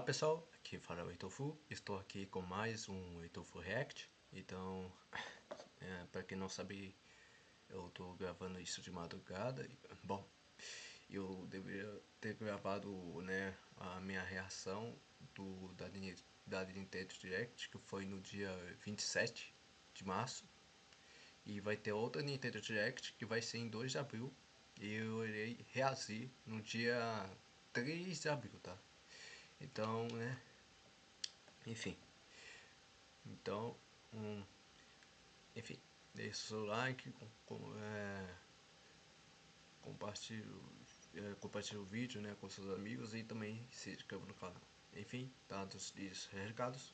pessoal, aqui fala o HeitorFull. Estou aqui com mais um HeitorFull React. Então, para quem não sabe, eu estou gravando isso de madrugada. Bom, eu deveria ter gravado, né, a minha reação da Nintendo Direct, que foi no dia 27 de março. E vai ter outra Nintendo Direct que vai ser em 2 de abril. E eu irei reagir no dia 3 de abril, tá? Então, né? Enfim. Então, enfim, deixe o seu like, compartilhe o vídeo, né, com seus amigos e também se inscreva no canal. Enfim, dados e recados,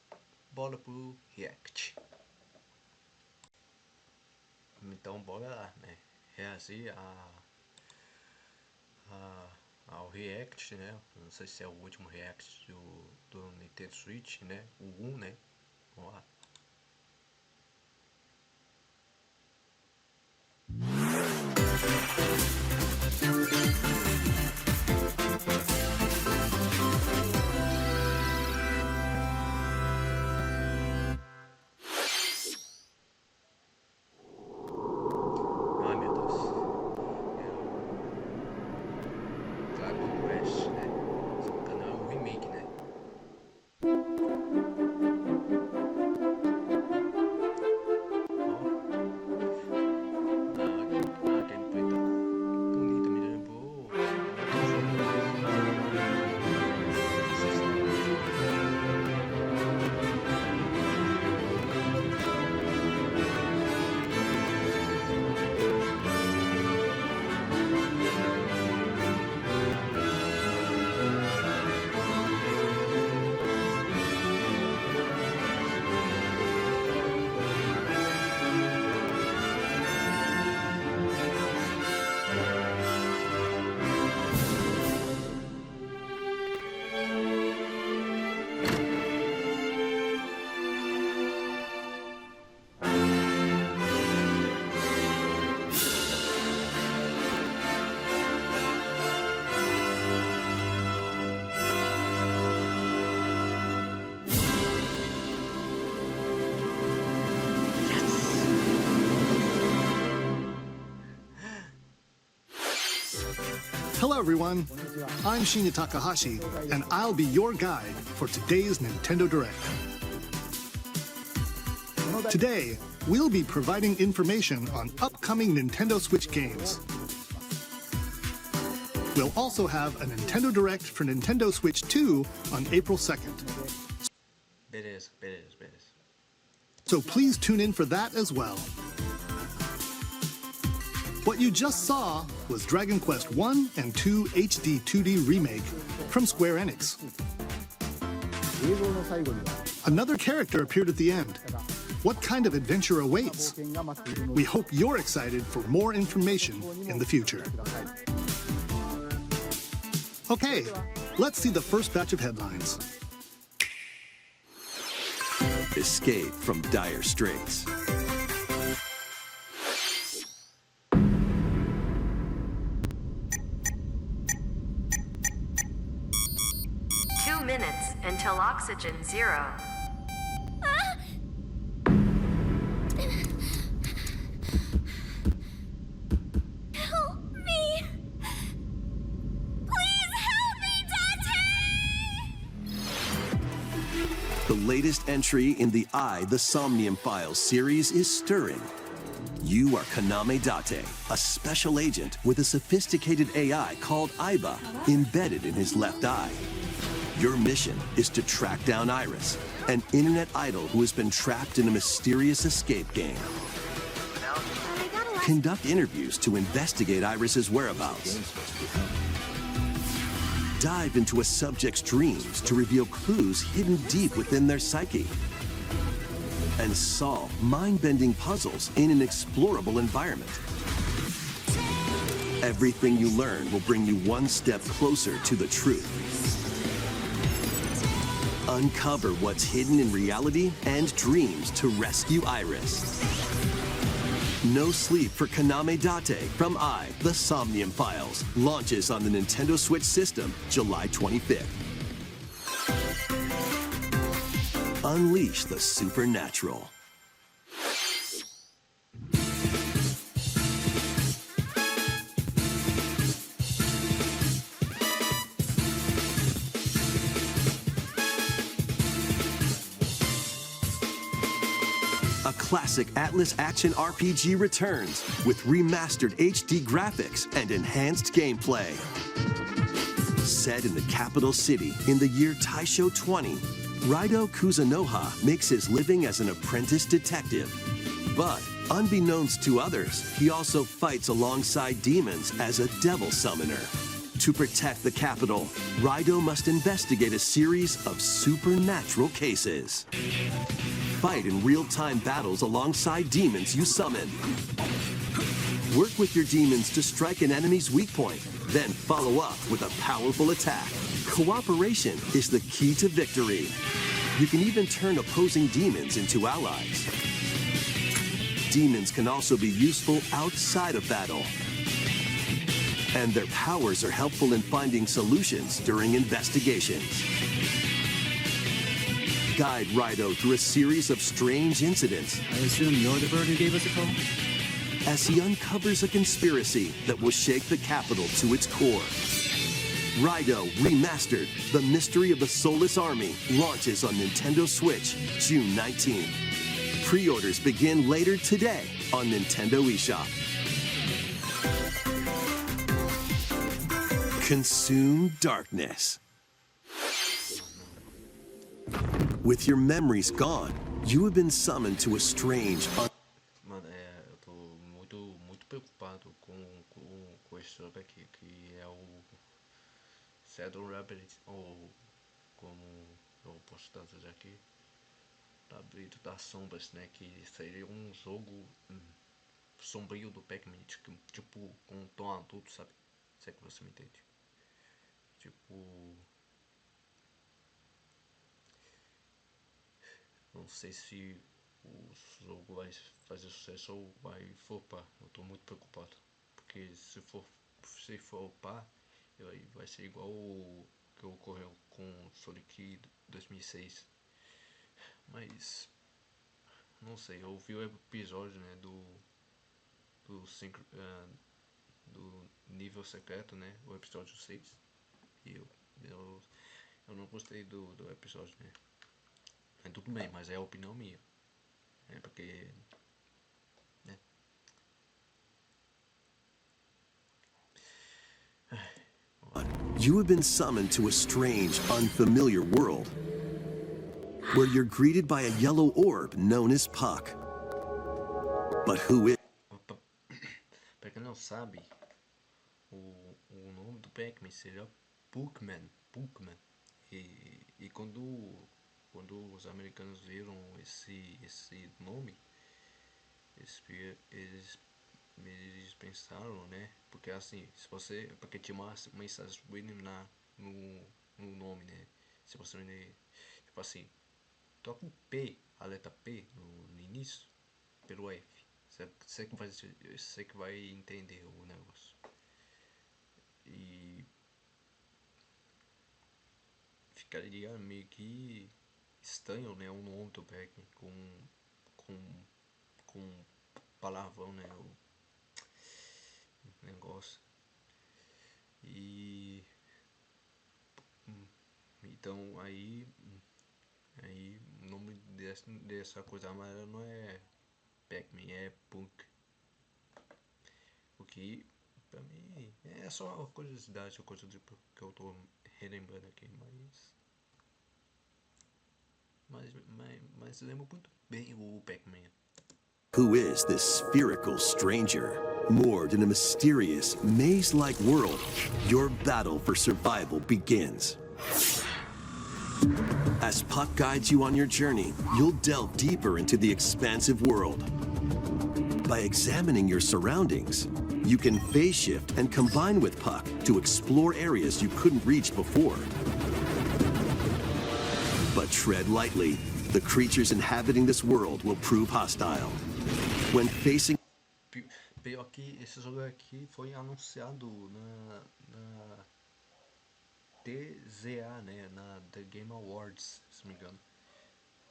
bora pro React. Então, bora lá, né? Reagir ao React, né? Não sei se é o último React do Nintendo Switch, né? O 1, né? Vamos lá. Ai, meu Deus. Dragon Quest, né? Esse canal é um remake, né? A gameplay tá bonita, me lembrou. Hello everyone, I'm Shinya Takahashi, and I'll be your guide for today's Nintendo Direct. Today, we'll be providing information on upcoming Nintendo Switch games. We'll also have a Nintendo Direct for Nintendo Switch 2 on April 2nd. Beleza. So please tune in for that as well. What you just saw was Dragon Quest 1 and 2 HD 2D Remake from Square Enix. Another character appeared at the end. What kind of adventure awaits? We hope you're excited for more information in the future. Okay, let's see the first batch of headlines. Escape from dire straits. Minutes until oxygen 0. Help me! Please help me, Dante! The latest entry in the The Somnium Files series is stirring. You are Kaname Date, a special agent with a sophisticated AI called Aiba embedded in his left eye. Your mission is to track down Iris, an internet idol who has been trapped in a mysterious escape game. Conduct interviews to investigate Iris's whereabouts. Dive into a subject's dreams to reveal clues hidden deep within their psyche. And solve mind-bending puzzles in an explorable environment. Everything you learn will bring you one step closer to the truth. Uncover what's hidden in reality and dreams to rescue Iris. No Sleep for Kaname Date from The Somnium Files launches on the Nintendo Switch system July 25th. unleash the supernatural. A classic Atlas action RPG returns with remastered HD graphics and enhanced gameplay. Set in the capital city in the year Taisho 20, Raido Kuzunoha makes his living as an apprentice detective. But unbeknownst to others, he also fights alongside demons as a devil summoner. To protect the capital, Raido must investigate a series of supernatural cases. Fight in real-time battles alongside demons you summon. Work with your demons to strike an enemy's weak point, then follow up with a powerful attack. Cooperation is the key to victory. You can even turn opposing demons into allies. Demons can also be useful outside of battle. And their powers are helpful in finding solutions during investigations. Guide Raido through a series of strange incidents. I assume you're the bird who gave us a call? As he uncovers a conspiracy that will shake the capital to its core. Raido Remastered, The Mystery of the Soulless Army, launches on Nintendo Switch June 19th. Pre-orders begin later today on Nintendo eShop. Consume darkness. With your memories gone, you have been summoned to a strange... Mano, eu tô muito preocupado com esse jogo aqui, que é o Shadow Rabbit, ou como eu posso trazer aqui, Labirinto das Sombras, né, que seria um jogo sombrio do Pac-Man, tipo com um tom adulto, sabe? Se é que você me entende. Tipo... Não sei se o jogo vai fazer sucesso ou vai flopar. Eu tô muito preocupado. Porque se flopar, vai ser igual o que ocorreu com Sonic 2006. Mas... não sei, eu vi o episódio, né, do nível secreto, né, o episódio 6. E eu não gostei do episódio, né. É tudo bem, mas é a opinião minha. É porque... né. You have been summoned to a strange, unfamiliar world, where you're greeted by a yellow orb known as Puck. But who is... Opa. Pra quem não sabe, o nome do Pac-Man seria Puckman. E quando os americanos viram esse nome, eles pensaram, né? Porque assim, porque tinha uma mensagem subliminar no nome, né? Se você, tipo assim, toca um P, a letra P no início, pelo F. Você que vai entender o negócio. E ficaria meio que estranho, né, o nome do Pac-Man com palavrão, né, o negócio. E então aí o nome dessa coisa amarela não é Pac-Man, é Punk. O que pra mim é só uma curiosidade, coisa que eu tô relembrando aqui, mas lembro muito bem o Pac-Man. Who is this spherical stranger? Moored in a mysterious, maze-like world, your battle for survival begins. As Puck guides you on your journey, you'll delve deeper into the expansive world. By examining your surroundings, you can phase shift and combine with Puck to explore areas you couldn't reach before. But tread lightly. The creatures inhabiting this world will prove hostile. When facing... Pior que esse jogo aqui foi anunciado na TZA, né, na The Game Awards, se não me engano.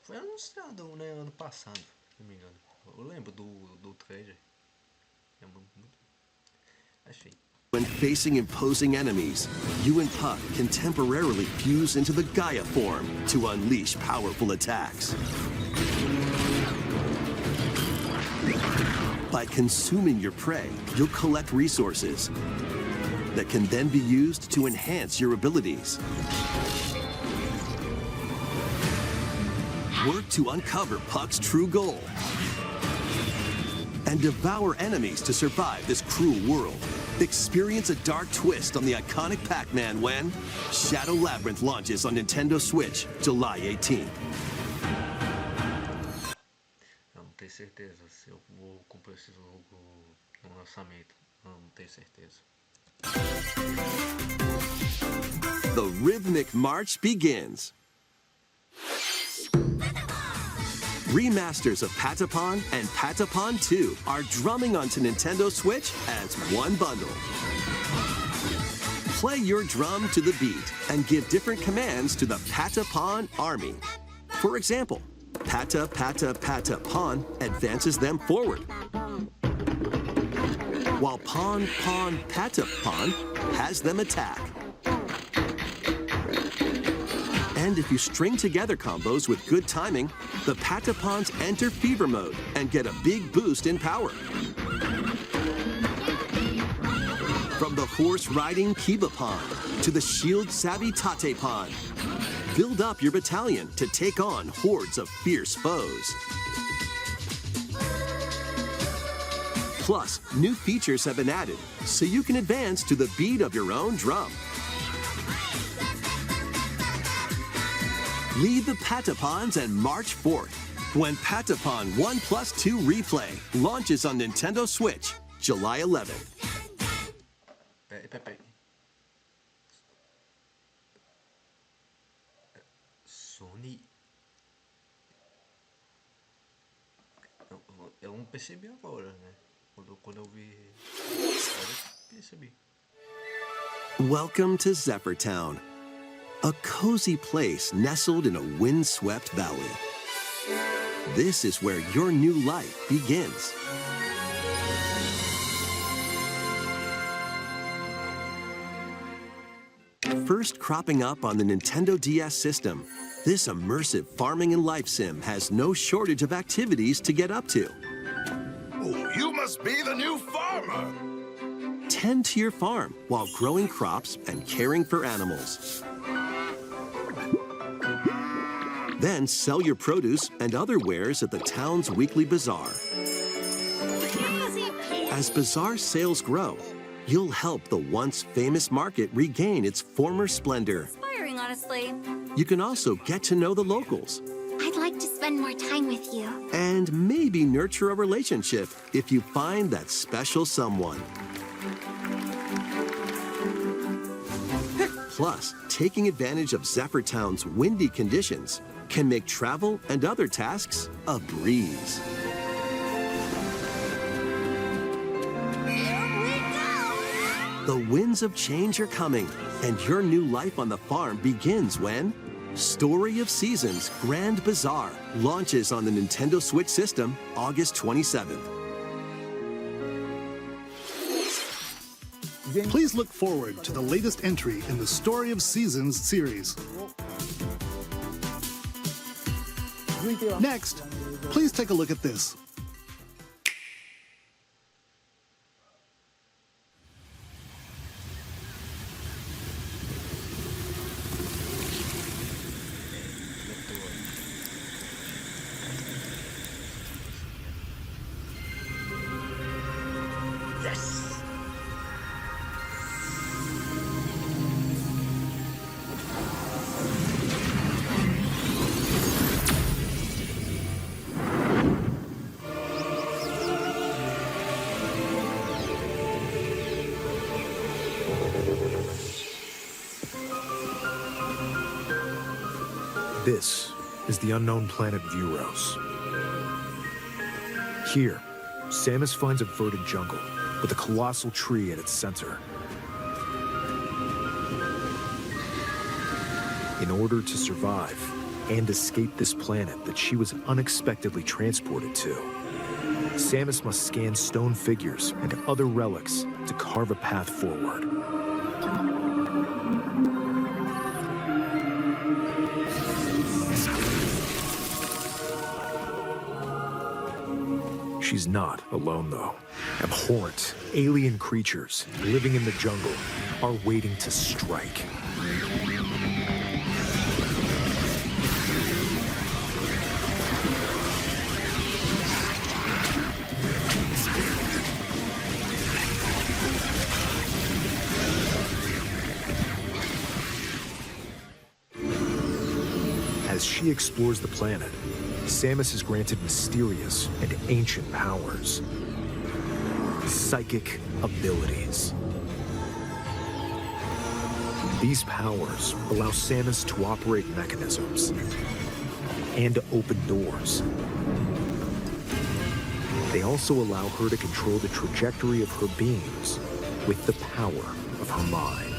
Foi anunciado, né, ano passado, se não me engano. Eu lembro do trailer. É muito... Achei. When facing imposing enemies, you and Puck can temporarily fuse into the Gaia form to unleash powerful attacks. By consuming your prey, you'll collect resources that can then be used to enhance your abilities. Work to uncover Puck's true goal and devour enemies to survive this cruel world. Experience a dark twist on the iconic Pac-Man when Shadow Labyrinth launches on Nintendo Switch, July 18th. Eu não tenho certeza se eu vou comprar esse jogo no lançamento. Eu não tenho certeza. The rhythmic march begins. Remasters of Patapon and Patapon 2 are drumming onto Nintendo Switch as one bundle. Play your drum to the beat and give different commands to the Patapon army. For example, Pata Pata Pata Pon advances them forward, while Pon Pon Patapon has them attack. And if you string together combos with good timing, the Patapons enter fever mode and get a big boost in power. From the horse-riding Kibapon to the shield-savvy Tatepon, build up your battalion to take on hordes of fierce foes. Plus, new features have been added, so you can advance to the beat of your own drum. Lead the Patapons and march forth when Patapon 1+2 Replay launches on Nintendo Switch, July 11th. Peraí. Sony... Eu não percebi agora, né? Quando eu vi... Eu percebi. Welcome to Zephyr Town, a cozy place nestled in a windswept valley. This is where your new life begins. First cropping up on the Nintendo DS system, this immersive farming and life sim has no shortage of activities to get up to. Oh, you must be the new farmer! Tend to your farm while growing crops and caring for animals. Then sell your produce and other wares at the town's weekly bazaar. As bazaar sales grow, you'll help the once famous market regain its former splendor. Inspiring, honestly. You can also get to know the locals I'd like to spend more time with you. and maybe nurture a relationship if you find that special someone. Plus, taking advantage of Zephyr Town's windy conditions can make travel and other tasks a breeze. Here we go! The winds of change are coming, and your new life on the farm begins when Story of Seasons Grand Bazaar launches on the Nintendo Switch system August 27th. Please look forward to the latest entry in the Story of Seasons series. Next, please take a look at this. Yes! This is the unknown planet Vuros. Here, Samus finds a verdant jungle with a colossal tree at its center. In order to survive, and escape this planet that she was unexpectedly transported to. Samus must scan stone figures and other relics to carve a path forward. She's not alone, though. Abhorrent, alien creatures living in the jungle are waiting to strike. As she explores the planet, Samus is granted mysterious and ancient powers. Psychic abilities. These powers allow Samus to operate mechanisms and to open doors. They also allow her to control the trajectory of her beams with the power of her mind.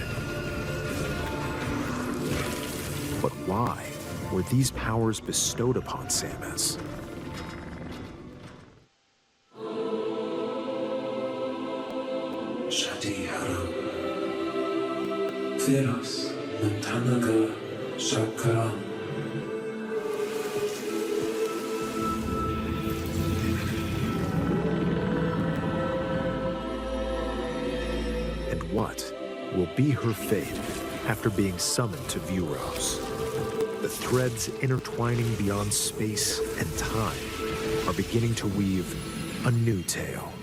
But why were these powers bestowed upon Samus? And what will be her fate after being summoned to Vuros? The threads intertwining beyond space and time are beginning to weave a new tale.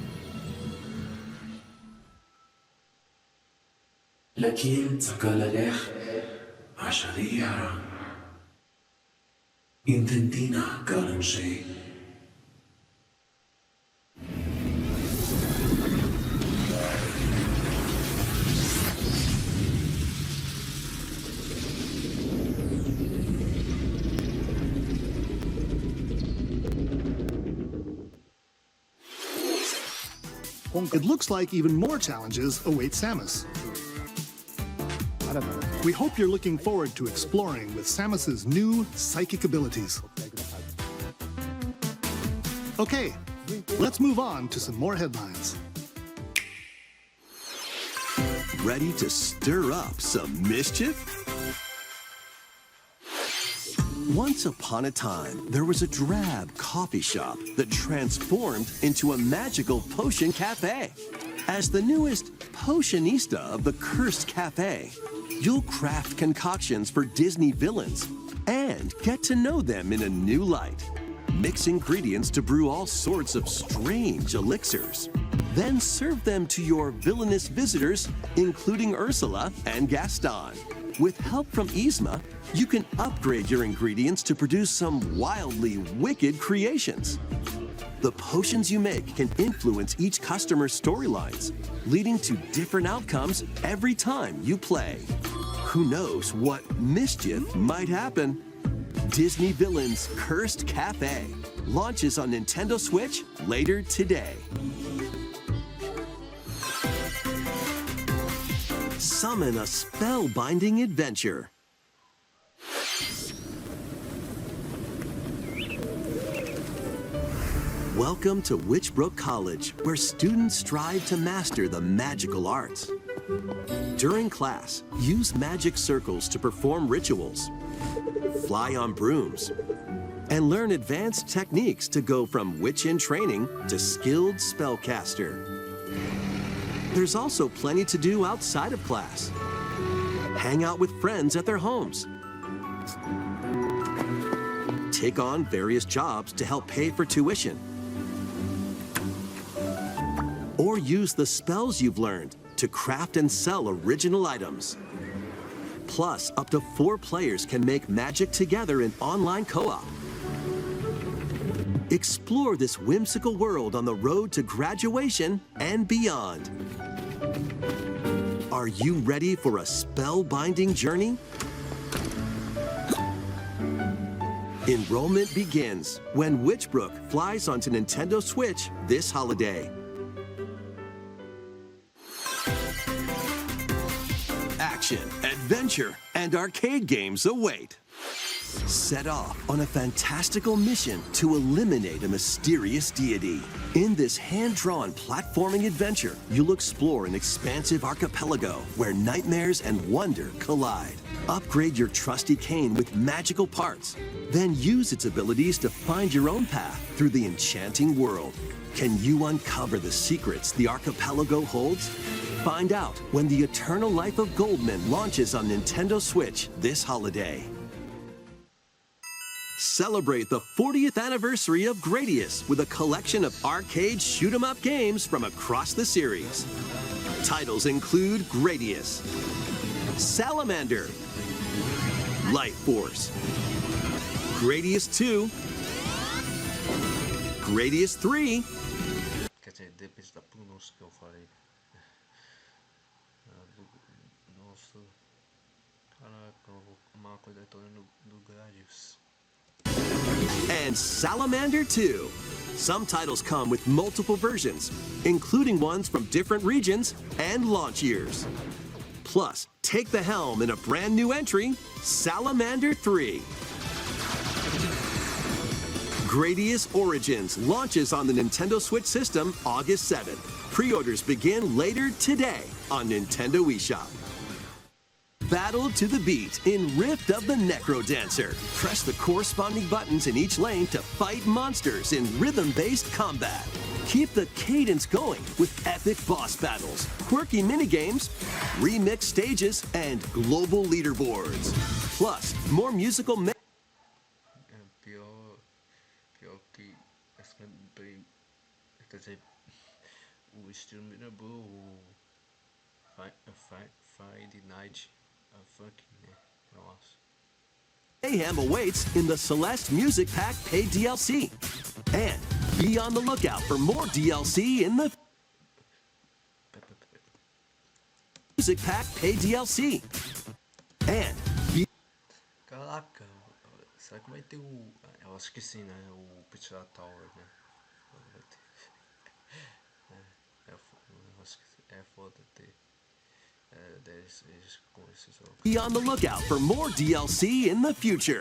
لكن تقاللخ عشرية إنتنتينا قالن شيء. It looks like even more challenges await Samus. We hope you're looking forward to exploring with Samus's new psychic abilities. Okay, let's move on to some more headlines. Ready to stir up some mischief? Once upon a time, there was a drab coffee shop that transformed into a magical potion cafe. As the newest potionista of the Cursed Cafe, you'll craft concoctions for Disney villains and get to know them in a new light. Mix ingredients to brew all sorts of strange elixirs. Then serve them to your villainous visitors, including Ursula and Gaston. With help from Yzma, you can upgrade your ingredients to produce some wildly wicked creations. The potions you make can influence each customer's storylines, leading to different outcomes every time you play. Who knows what mischief might happen? Disney Villains Cursed Cafe launches on Nintendo Switch later today. Summon a spellbinding adventure. Welcome to Witchbrook College, where students strive to master the magical arts. During class, use magic circles to perform rituals, fly on brooms, and learn advanced techniques to go from witch in training to skilled spellcaster. There's also plenty to do outside of class. Hang out with friends at their homes. Take on various jobs to help pay for tuition. Or use the spells you've learned to craft and sell original items. Plus, up to 4 players can make magic together in online co-op. Explore this whimsical world on the road to graduation and beyond. Are you ready for a spellbinding journey? Enrollment begins when Witchbrook flies onto Nintendo Switch this holiday. Action, adventure, and arcade games await. set off on a fantastical mission to eliminate a mysterious deity. In this hand-drawn platforming adventure, you'll explore an expansive archipelago where nightmares and wonder collide. Upgrade your trusty cane with magical parts, then use its abilities to find your own path through the enchanting world. Can you uncover the secrets the archipelago holds? Find out when the Eternal Life of Goldman launches on Nintendo Switch this holiday. Celebrate the 40th anniversary of Gradius with a collection of arcade shoot-'em-up games from across the series. Titles include Gradius, Salamander, Light Force, Gradius 2, Gradius 3, Quer dizer, depende da pronúncia que eu falei. Nossa, caraca, uma coisa toda no Gradius. and Salamander 2. Some titles come with multiple versions, including ones from different regions and launch years. Plus, take the helm in a brand new entry, Salamander 3. Gradius Origins launches on the Nintendo Switch system August 7th. Pre-orders begin later today on Nintendo eShop. Battle to the beat in Rift of the Necro Dancer. Press the corresponding buttons in each lane to fight monsters in rhythm-based combat. Keep the cadence going with epic boss battles, quirky minigames, remix stages, and global leaderboards. Plus, more musical Pior que essa lembrei, quer dizer, o estilo me lembrou o Friday Night Funk, né? Nossa. mayhem awaits in the Celeste Music Pack paid DLC. And be on the lookout for more DLC in the Music Pack paid DLC. And be Caraca, será que vai ter o... Eu acho que sim, né? O Picture Tower, né? Vai ter. Eu acho que é foda ter... com esse jogo. Be on the lookout for more DLC in the future.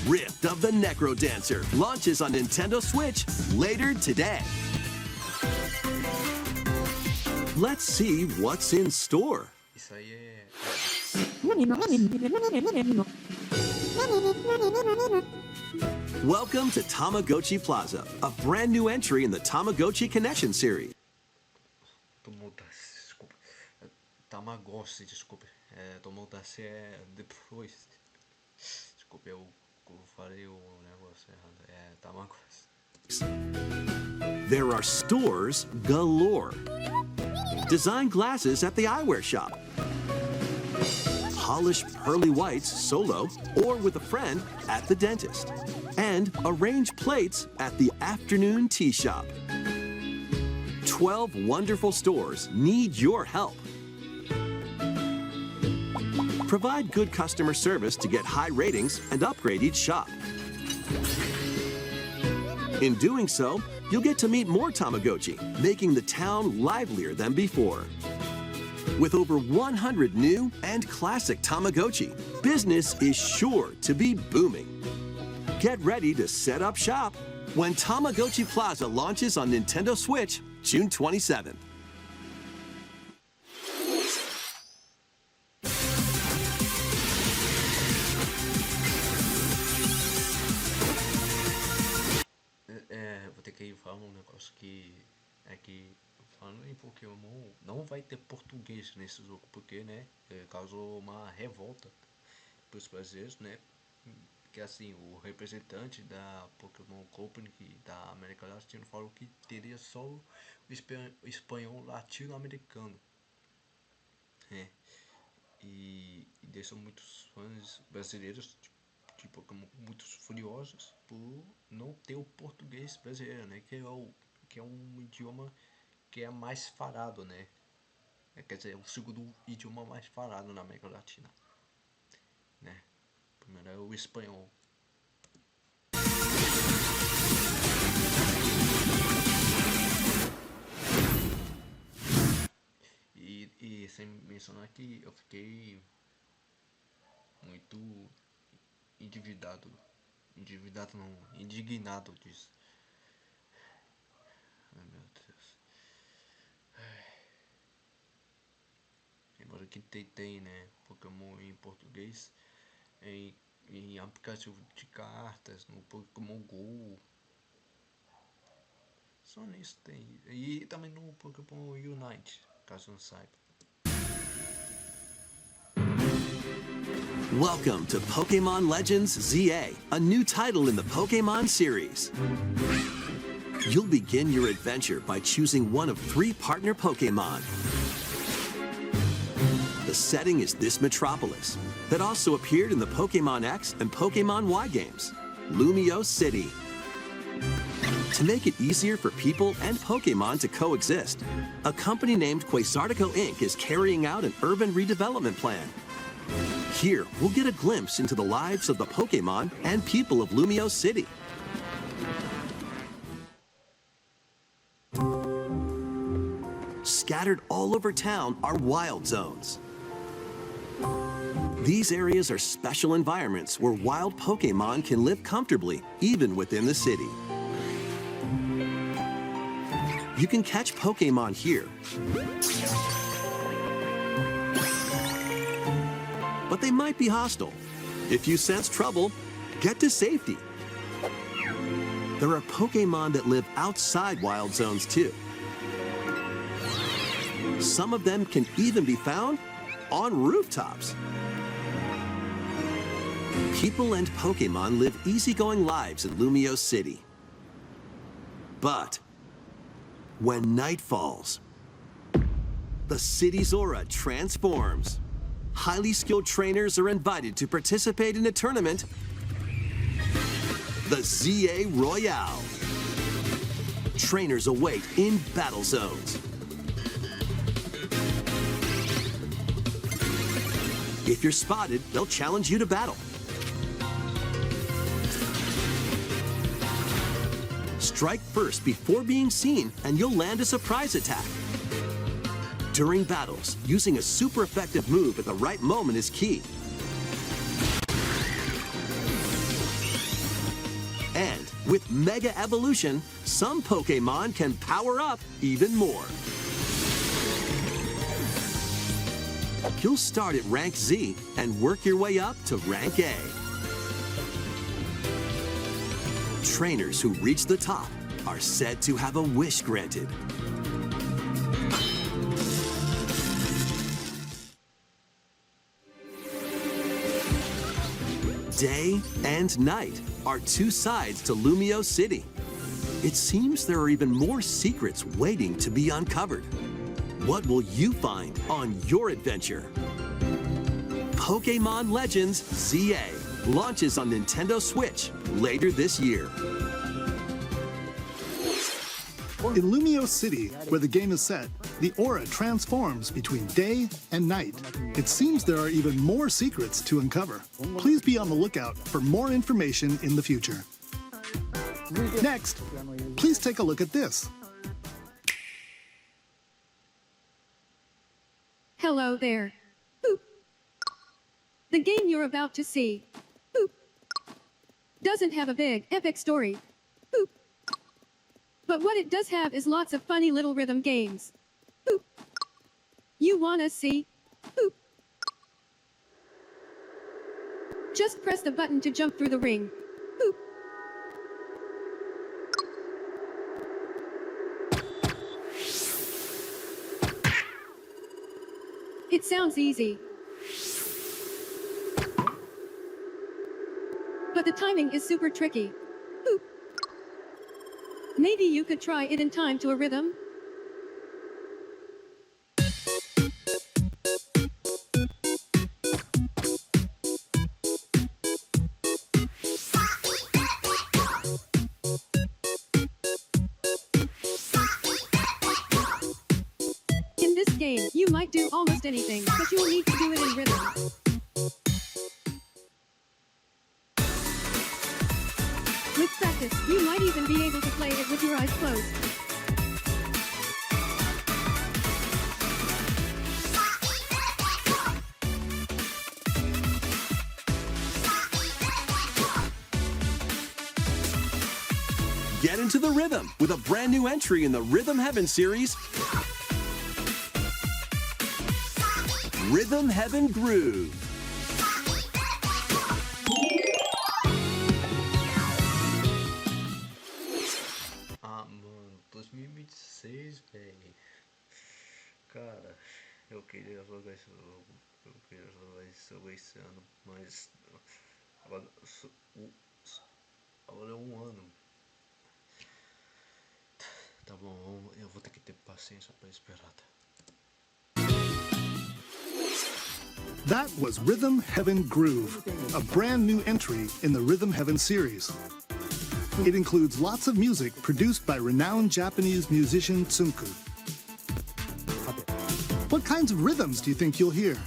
Rift of the Necro Dancer launches on Nintendo Switch later today. Let's see what's in store. Isso aí é... Welcome to Tamagotchi Plaza, a brand new entry in the Tamagotchi Connection series. Desculpa. Tamagotchi, desculpa. Tomodachi é depois. Desculpa, eu falei o negócio errado. Tamagotchi. There are stores galore. Design glasses at the eyewear shop. Polish pearly whites solo or with a friend at the dentist. And arrange plates at the afternoon tea shop. 12 wonderful stores need your help. Provide good customer service to get high ratings and upgrade each shop. In doing so, you'll get to meet more Tamagotchi, making the town livelier than before. With over 100 new and classic Tamagotchi, business is sure to be booming. Get ready to set up shop when Tamagotchi Plaza launches on Nintendo Switch June 27th. Vou ter que falar um negócio que falando em Pokémon, não vai ter português nesse jogo, porque, né, causou uma revolta para os brasileiros, né, que assim, o representante da Pokémon Company da América Latina falou que teria só o espanhol latino-americano, né, e deixou muitos fãs brasileiros de Pokémon muito furiosos por não ter o português brasileiro, né, que é um idioma que é mais falado, né? Quer dizer, é o segundo idioma mais falado na América Latina, né? Primeiro é o espanhol. E sem mencionar que eu fiquei muito indignado disso. Ai, meu Deus. Agora que tem, né, Pokémon em português, em aplicativo de cartas, no Pokémon Go. Só nisso tem. E também no Pokémon Unite, caso não saiba. Welcome to Pokemon Legends ZA, a new title in the Pokemon series. You'll begin your adventure by choosing one of 3 partner Pokemon. The setting is this metropolis that also appeared in the Pokemon X and Pokemon Y games, Lumio City. To make it easier for people and Pokemon to coexist, a company named Quasartico Inc. is carrying out an urban redevelopment plan. Here, we'll get a glimpse into the lives of the Pokemon and people of Lumio City. Scattered all over town are wild zones. These areas are special environments where wild Pokemon can live comfortably, even within the city. You can catch Pokemon here, but they might be hostile. If you sense trouble, get to safety. There are Pokemon that live outside wild zones too. Some of them can even be found on rooftops. People and Pokemon live easygoing lives in Lumio City. But when night falls, the city's aura transforms. Highly skilled trainers are invited to participate in a tournament, the ZA Royale. Trainers await in battle zones. If you're spotted, they'll challenge you to battle. Strike first before being seen, and you'll land a surprise attack. During battles, using a super effective move at the right moment is key. And with Mega Evolution, some Pokemon can power up even more. You'll start at Rank Z and work your way up to Rank A. Trainers who reach the top are said to have a wish granted. Day and night are 2 sides to Lumio City. It seems there are even more secrets waiting to be uncovered. What will you find on your adventure? Pokemon Legends ZA launches on Nintendo Switch later this year. In Lumio City, where the game is set, the aura transforms between day and night. It seems there are even more secrets to uncover. Please be on the lookout for more information in the future. Next, please take a look at this. Hello there. Boop. The game you're about to see, boop, doesn't have a big, epic story. Boop. But what it does have is lots of funny little rhythm games. Boop. You wanna see? Boop. Just press the button to jump through the ring. Boop. It sounds easy. But the timing is super tricky. Boop. Maybe you could try it in time to a rhythm? In this game, you might do almost anything, but you'll need to do it in rhythm. With practice, you might even be able to play it with your eyes closed. Get into the rhythm with a brand new entry in the Rhythm Heaven series, Rhythm Heaven Groove. Ah, mano, 2026, velho. Cara, eu queria jogar esse jogo. Eu queria jogar esse jogo esse ano, mas agora é um ano. Tá bom, eu vou ter que ter paciência pra esperar, tá? That was Rhythm Heaven Groove, a brand new entry in the Rhythm Heaven series. It includes lots of music produced by renowned Japanese musician Tsunku. What kinds of rhythms do you think you'll hear?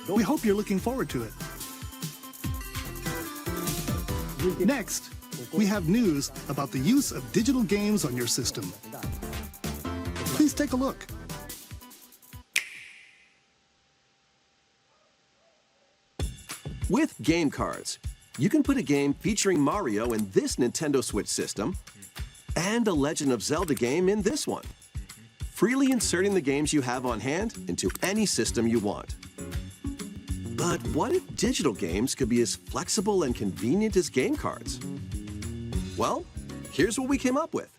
We hope you're looking forward to it. Next, we have news about the use of digital games on your system. Please take a look. With game cards, you can put a game featuring Mario in this Nintendo Switch system and a Legend of Zelda game in this one, freely inserting the games you have on hand into any system you want. But what if digital games could be as flexible and convenient as game cards? Well, here's what we came up with.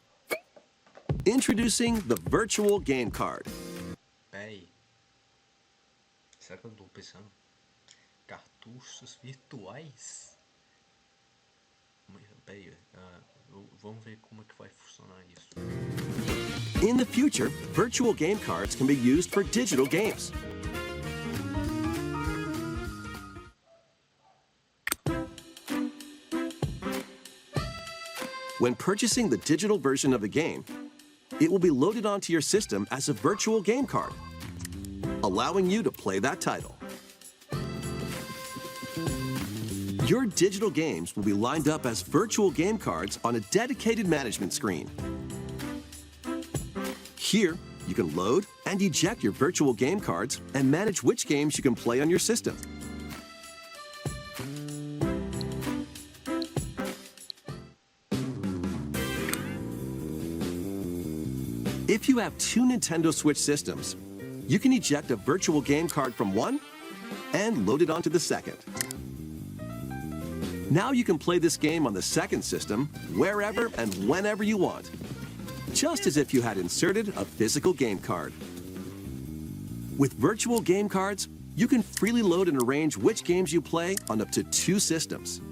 Introducing the virtual game card. Peraí. Será que eu tô pensando? Cartuchos virtuais? Peraí, vamos ver como é que vai funcionar isso. In the future, virtual game cards can be used for digital games. When purchasing the digital version of the game, it will be loaded onto your system as a virtual game card, allowing you to play that title. Your digital games will be lined up as virtual game cards on a dedicated management screen. Here, you can load and eject your virtual game cards and manage which games you can play on your system. If you have two Nintendo Switch systems, you can eject a virtual game card from one and load it onto the second. Now you can play this game on the second system wherever and whenever you want, just as if you had inserted a physical game card. With virtual game cards, you can freely load and arrange which games you play on up to two systems.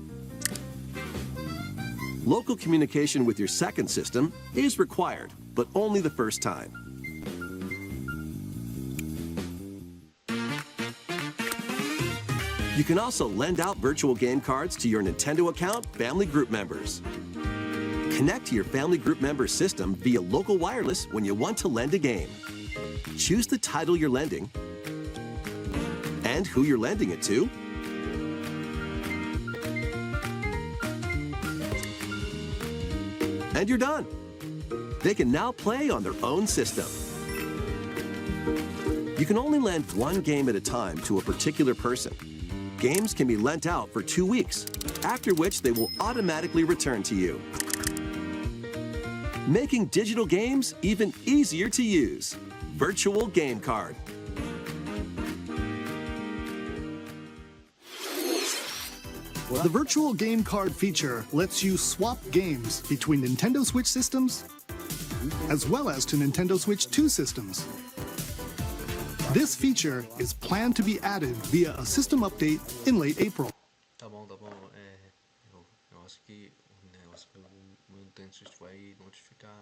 Local communication with your second system is required, but only the first time. You can also lend out virtual game cards to your Nintendo account family group members. Connect to your family group member system via local wireless when you want to lend a game. Choose the title you're lending and who you're lending it to. And you're done. They can now play on their own system. You can only lend one game at a time to a particular person. Games can be lent out for 2 weeks, after which they will automatically return to you. Making digital games even easier to use. Virtual Game Card. The virtual game card feature lets you swap games between Nintendo Switch systems as well as to Nintendo Switch 2 systems. This feature is planned to be added via a system update in late April. Tá bom. Eu acho que o negócio pelo meu Nintendo Switch vai notificar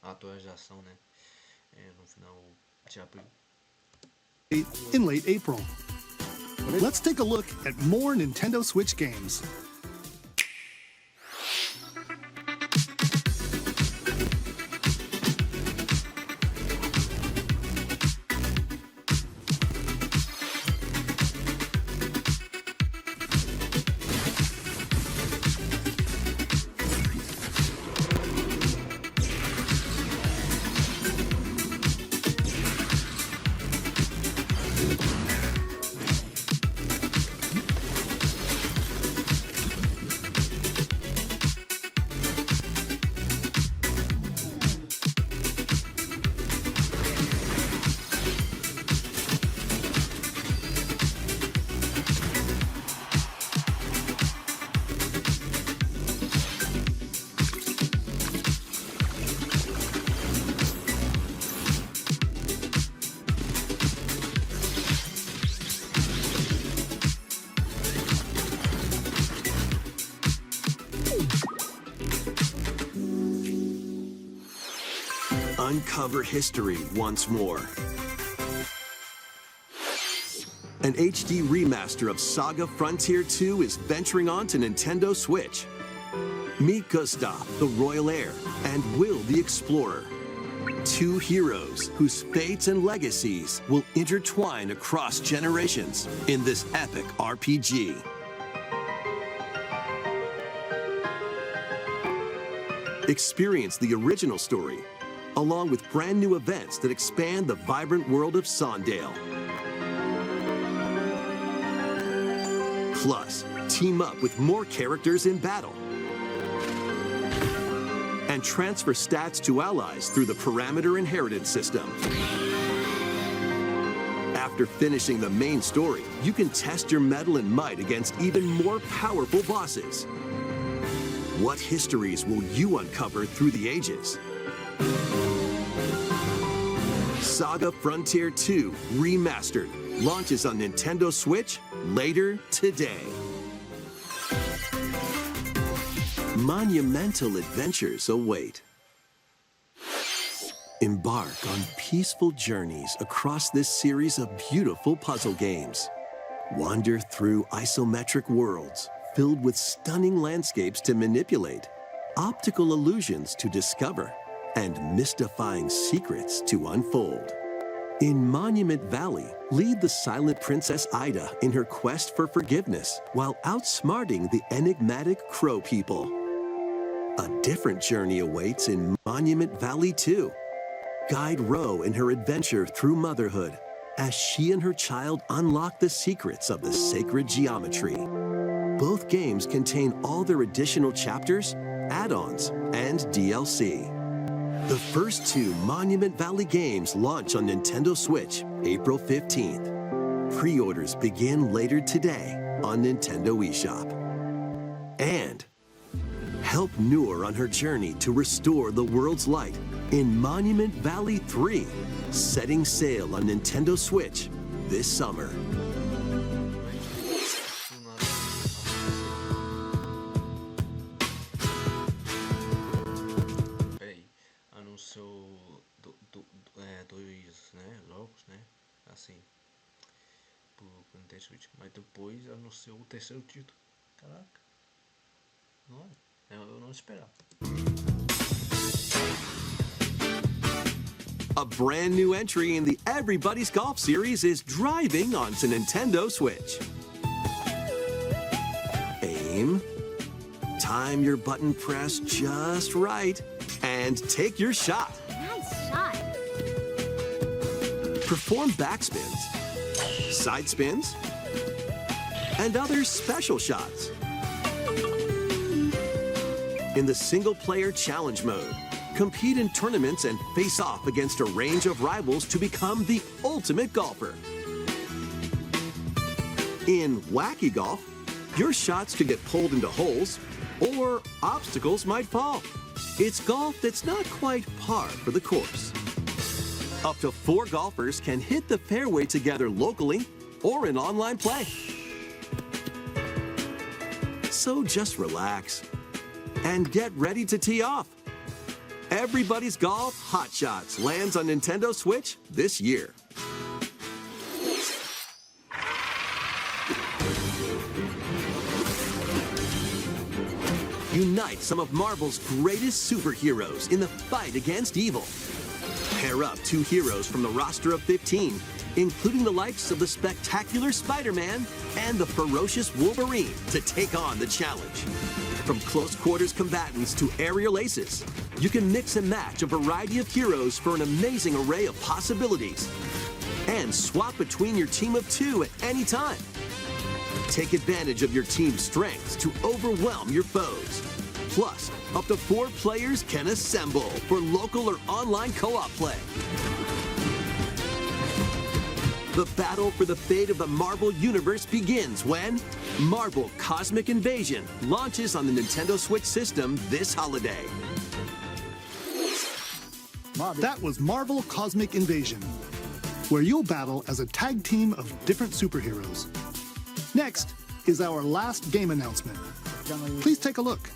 a atualização, né? No final de abril. In late April. Let's take a look at more Nintendo Switch games. uncover history once more. An HD remaster of Saga Frontier 2 is venturing on to Nintendo Switch. Meet Gustav, the royal heir, and Will, the explorer. Two heroes whose fates and legacies will intertwine across generations in this epic RPG. Experience the original story, along with brand new events that expand the vibrant world of Sondale. Plus, team up with more characters in battle. And transfer stats to allies through the parameter inheritance system. After finishing the main story, you can test your mettle and might against even more powerful bosses. What histories will you uncover through the ages? Saga Frontier 2 Remastered launches on Nintendo Switch later today. Monumental adventures await. Embark on peaceful journeys across this series of beautiful puzzle games. Wander through isometric worlds filled with stunning landscapes to manipulate, optical illusions to discover, and mystifying secrets to unfold. In Monument Valley, lead the silent Princess Ida in her quest for forgiveness while outsmarting the enigmatic Crow people. A different journey awaits in Monument Valley 2. Guide Ro in her adventure through motherhood as she and her child unlock the secrets of the sacred geometry. Both games contain all their additional chapters, add-ons, and DLC. The first two Monument Valley games launch on Nintendo Switch April 15th. Pre-orders begin later today on Nintendo eShop. And help Noor on her journey to restore the world's light in Monument Valley 3, setting sail on Nintendo Switch this summer. Dois, né, jogos, né, assim, pro Nintendo Switch, mas depois anunciou o terceiro título. Caraca, não, eu não esperava. A brand new entry in the Everybody's Golf series is driving onto Nintendo Switch. Aim, time your button press just right, and take your shot. Nice shot. Perform backspins, side spins, and other special shots. In the single-player challenge mode, compete in tournaments and face off against a range of rivals to become the ultimate golfer. In Wacky Golf, your shots could get pulled into holes, or obstacles might fall. It's golf that's not quite par for the course. Up to 4 golfers can hit the fairway together locally or in online play. So just relax and get ready to tee off. Everybody's Golf Hot Shots lands on Nintendo Switch this year. Unite some of Marvel's greatest superheroes in the fight against evil. Pair up 2 heroes from the roster of 15, including the likes of the spectacular Spider-Man and the ferocious Wolverine, to take on the challenge. From close quarters combatants to aerial aces, you can mix and match a variety of heroes for an amazing array of possibilities. And swap between your team of 2 at any time. Take advantage of your team's strengths to overwhelm your foes. Plus, up to 4 players can assemble for local or online co-op play. The battle for the fate of the Marvel Universe begins when Marvel Cosmic Invasion launches on the Nintendo Switch system this holiday. That was Marvel Cosmic Invasion, where you'll battle as a tag team of different superheroes. Next is our last game announcement. Please take a look.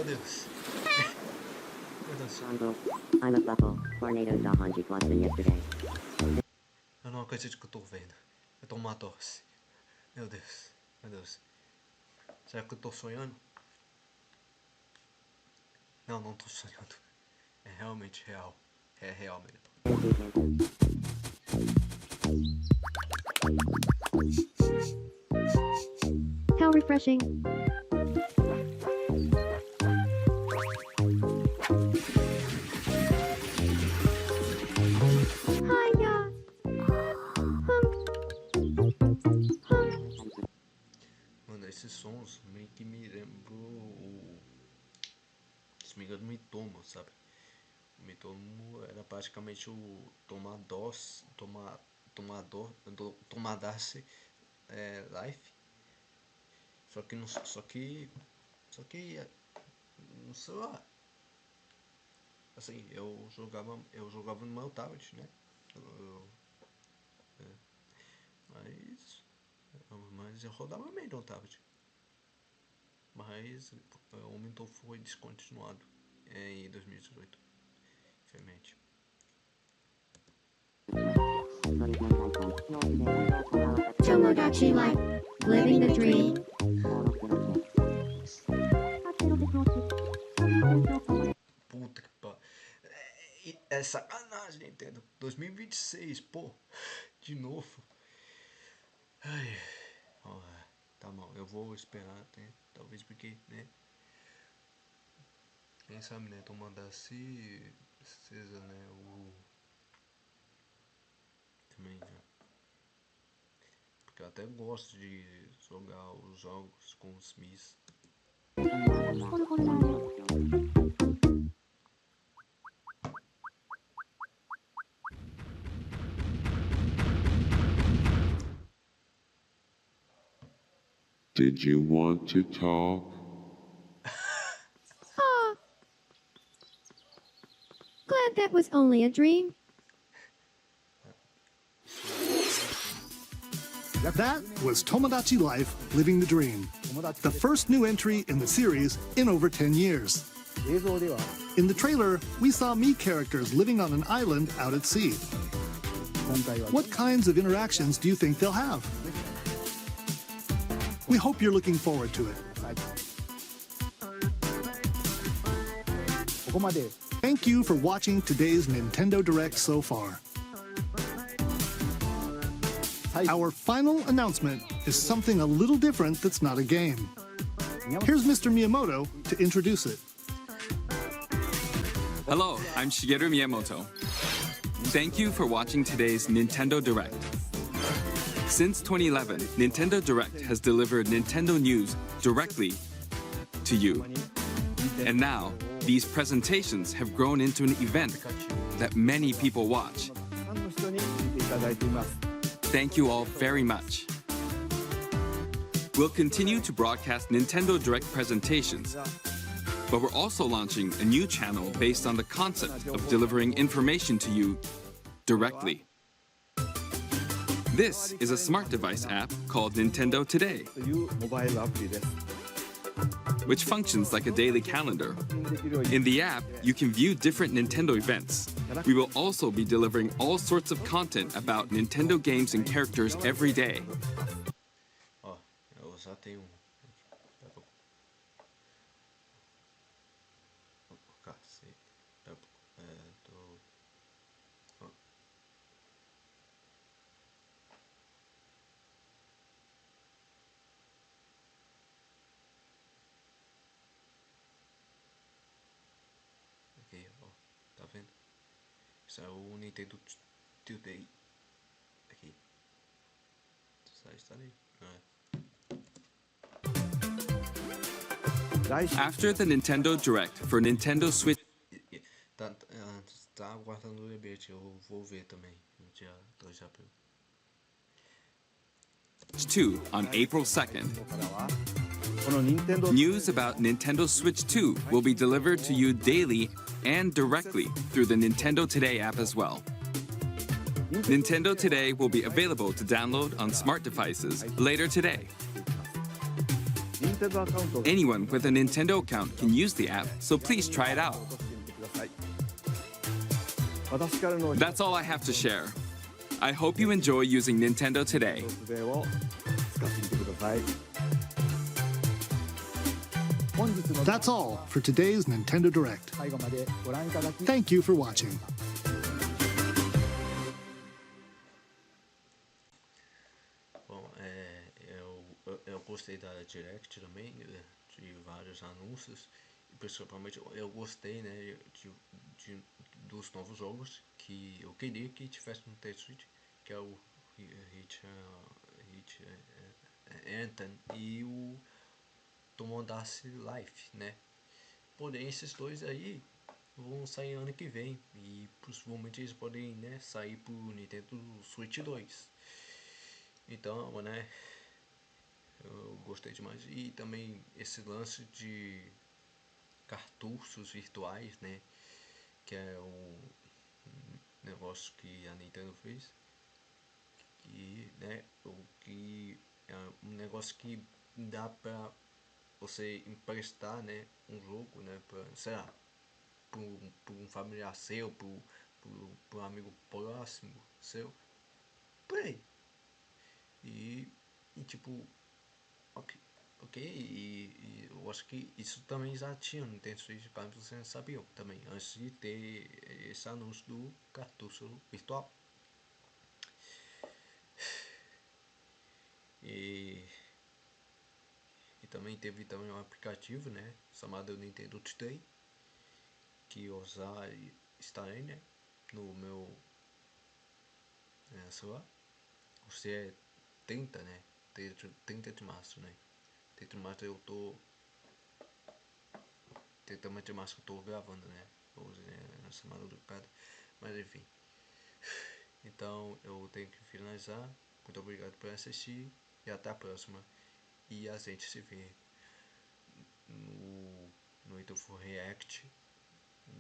Deus. Meu Deus. I'm a buckle. Tornado da Hanji Boston yesterday. Eu não acredito que eu tô vendo. Eu tô uma tosse. Meu Deus. Meu Deus. Será que eu tô sonhando? Não, não tô sonhando. É realmente real. É real mesmo. How refreshing. Mano, esses sons meio que me lembrou, se me engano, o Mitomo, sabe? O Mitomo era praticamente o Tomadase Life. Só que não sei lá. Assim, eu jogava no meu tablet, né? Mas eu rodava bem no tablet. Mas o Mentor foi descontinuado em 2018, infelizmente. Tomodachi Life, living the dream. Puta que pariu. É sacanagem, Nintendo. 2026, pô. De novo. Ai. Ó, tá bom, eu vou esperar até. Talvez porque, né? Quem sabe, né? Tomodachi seja, né? Também, né? Porque eu até gosto de jogar os jogos com os Mis. Did you want to talk? Glad that was only a dream. That was Tomodachi Life, Living the Dream, the first new entry in the series in over 10 years. In the trailer, we saw Mii characters living on an island out at sea. What kinds of interactions do you think they'll have? We hope you're looking forward to it. Thank you for watching today's Nintendo Direct so far. Our final announcement is something a little different that's not a game. Here's Mr. Miyamoto to introduce it. Hello, I'm Shigeru Miyamoto. Thank you for watching today's Nintendo Direct. Since 2011, Nintendo Direct has delivered Nintendo news directly to you. And now, these presentations have grown into an event that many people watch. Thank you all very much. We'll continue to broadcast Nintendo Direct presentations, but we're also launching a new channel based on the concept of delivering information to you directly. This is a smart device app called Nintendo Today, which functions like a daily calendar. In the app, you can view different Nintendo events. We will also be delivering all sorts of content about Nintendo games and characters every day. Ó, eu já tenho aqui, ó, tá vendo? Isso é o Nintendo Today. Aqui. Está ali. After the Nintendo Direct for Nintendo Switch Tá aguardando o lembrete, eu vou ver também no dia 2 de abril. 2 on April 2nd, news about Nintendo Switch 2 will be delivered to you daily and directly through the Nintendo Today app as well. Nintendo Today will be available to download on smart devices later today. Anyone with a Nintendo account can use the app, so please try it out. That's all I have to share. I hope you enjoy using Nintendo today. That's all for today's Nintendo Direct. Thank you for watching. Bom, eu gostei da Direct também, de vários anúncios, e principalmente eu gostei, né, dos novos jogos que eu queria que tivesse no Switch, que é o Anthem e o Tomodachi Life, né? Porém, esses dois aí vão sair ano que vem e possivelmente eles podem, né, sair pro Nintendo Switch 2. Então, né, eu gostei demais. E também esse lance de cartuchos virtuais, né, que é um negócio que a Nintendo fez, e, né, que é um negócio que dá pra você emprestar, né, um jogo, né, pra, sei lá, para um familiar seu, para um amigo próximo seu, por aí. E tipo, ok, e eu acho que isso também já tinha no Nintendo Switch, caso vocês não sabiam também, antes de ter esse anúncio do cartucho virtual. E também teve também um aplicativo, né, chamado Nintendo Today, que eu já instalei, né, no meu celular. Você é 30, né, 30 de março, né, 30 de março eu tô 30 de março eu tô gravando, né, hoje é na semana do cara, mas enfim. Então eu tenho que finalizar. Muito obrigado por assistir e até a próxima. E a gente se vê no HeitorFull React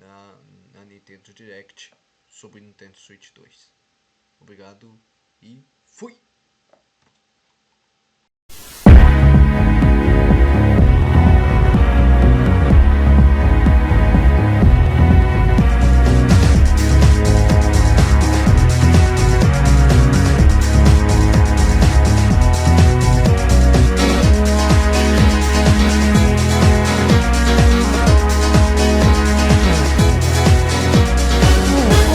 na Nintendo Direct sobre Nintendo Switch 2. Obrigado e fui!